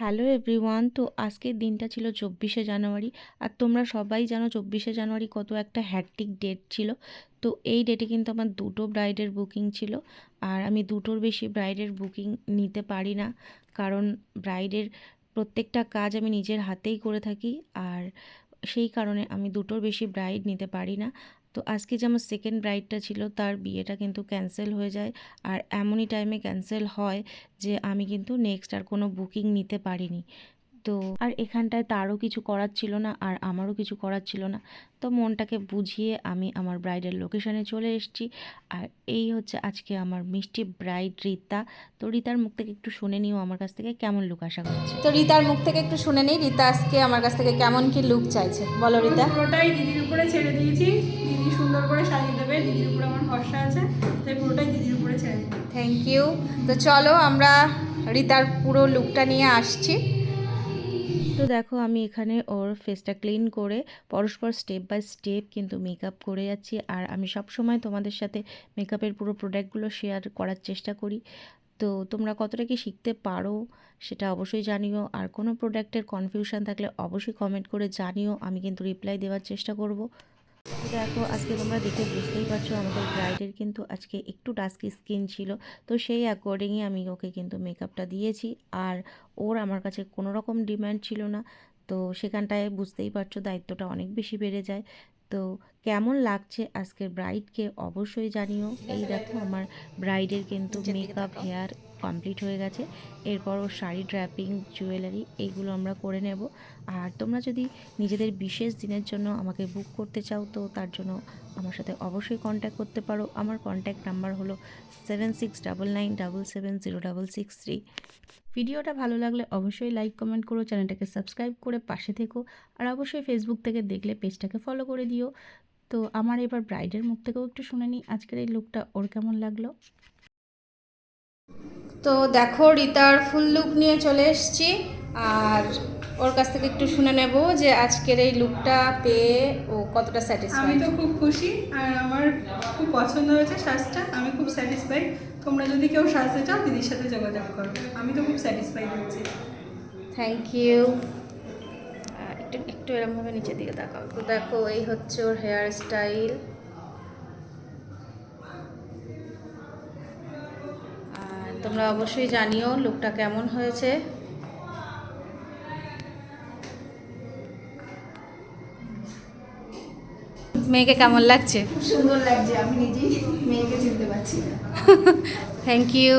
Hello everyone. তো আজকের দিনটা ছিল 24শে জানুয়ারি। আর তোমরা সবাই জানো 24শে জানুয়ারি কত একটা হ্যাট্রিক ডেট ছিল। তো এই ডেটে কিন্তু আমার দুটো ব্রাইডের বুকিং ছিল। আর আমি দুটোর বেশি ব্রাইডের বুকিং নিতে পারি না, কারণ ব্রাইডের প্রত্যেকটা কাজ আমি নিজের হাতেই করে থাকি। আর সেই কারণে আমি দুটোর বেশি ব্রাইড নিতে পারি না। তো আজকে যে আমার সেকেন্ড ব্রাইডটা ছিল তার বিয়েটা কিন্তু ক্যান্সেল হয়ে যায়। আর এমনই টাইমে ক্যান্সেল হয় যে আমি কিন্তু নেক্সট আর কোনো বুকিং নিতে পারিনি। তো আর এখানটায় তারও কিছু করার ছিল না, আর আমারও কিছু করার ছিল না। তো মনটাকে বুঝিয়ে আমি আমার ব্রাইডের লোকেশনে চলে এসেছি। আর এই হচ্ছে আজকে আমার মিষ্টি ব্রাইড রীতা। তো রীতার মুখ থেকে একটু শুনে নিও আমার কাছ থেকে কেমন লুক আশা করছে। তো রিতার মুখ থেকে একটু শুনে নেই, রিতা আজকে আমার কাছ থেকে কেমন কি লুক চাইছে, বলো রিতা। পুরোটাই দিদির উপরে ছেড়ে দিয়েছি। দিদি সুন্দর করে সাজিয়ে দেবে, দিদির উপরে আমার ভরসা আছে, তাই পুরোটাই দিদির উপরে ছেড়ে দিই। Thank you. তো চলো আমরা রিতার পুরো লুকটা নিয়ে আসছি। তো দেখো আমি এখানে ওর ফেসটা ক্লিন করে পরস্পর স্টেপ বাই স্টেপ কিন্তু মেকআপ করে যাচ্ছি। আর আমি সব সময় তোমাদের সাথে মেকআপের পুরো প্রোডাক্টগুলো শেয়ার করার চেষ্টা করি। তো তোমরা কতটা কি শিখতে পারো সেটা অবশ্যই জানিও। আর কোনো প্রোডাক্টের কনফিউশন থাকলে অবশ্যই কমেন্ট করে জানিও, আমি কিন্তু রিপ্লাই দেওয়ার চেষ্টা করব। দেখো আজকে তোমরা দেখে বুঝতেই পারছো আমাদের ব্রাইডের কিন্তু আজকে একটু ডাস্কি স্কিন ছিল। তো সেই অ্যাকর্ডিংই আমি ওকে কিন্তু মেকআপটা দিয়েছি। আর ওর আমার কাছে কোনো রকম ডিম্যান্ড ছিল না। তো সেখানটায় বুঝতেই পারছো দায়িত্বটা অনেক বেশি বেড়ে যায়। তো কেমন লাগছে আজকের ব্রাইডকে অবশ্যই জানিও। এই দেখো আমার ব্রাইডের কিন্তু মেকআপ হেয়ার কমপ্লিট হয়ে গেছে। এরপর ওর শাড়ি, ড্র্যাপিং, জুয়েলারি এইগুলো আমরা করে নেব। আর তোমরা যদি নিজেদের বিশেষ দিনের জন্য আমাকে বুক করতে চাও তো তার জন্য আমার সাথে অবশ্যই কন্ট্যাক্ট করতে পারো। আমার কন্ট্যাক্ট নাম্বার হলো 7699770663। ভিডিওটা ভালো লাগলে অবশ্যই লাইক কমেন্ট করো, চ্যানেলটাকে সাবস্ক্রাইব করে পাশে থেকো। আর অবশ্যই ফেসবুক থেকে দেখলে পেজটাকে ফলো করে দিও। তো আমার এবার ব্রাইডের মুখ থেকেও একটু শুনে নিই আজকের এই লুকটা ওর কেমন লাগলো। তো দেখো রিতার ফুল লুক নিয়ে চলে এসেছি। আর ওর কাছ থেকে একটু শুনে নেব যে আজকের এই লুকটা পেয়ে ও কতটা আমি স্যাটিসফাইড। তো খুব খুশি, আর আমার খুব পছন্দ হয়েছে সাজটা। আমি খুব স্যাটিসফাইড। তোমরা যদি কেউ সাজতে চাও দিদির সাথে যোগাযোগ করো। আমি তো খুব স্যাটিসফাইড হয়েছি। Thank you. একটু একটু এরকমভাবে নিচের দিকে তাকাও। তো দেখো এই হচ্ছে ওর হেয়ার স্টাইল। আর তোমরা অবশ্যই জানিও লুকটা কেমন হয়েছে। মেয়েকে কেমন লাগছে? সুন্দর লাগছে, আমি নিজেই মেয়েকে চিনতে পারছি না। Thank you.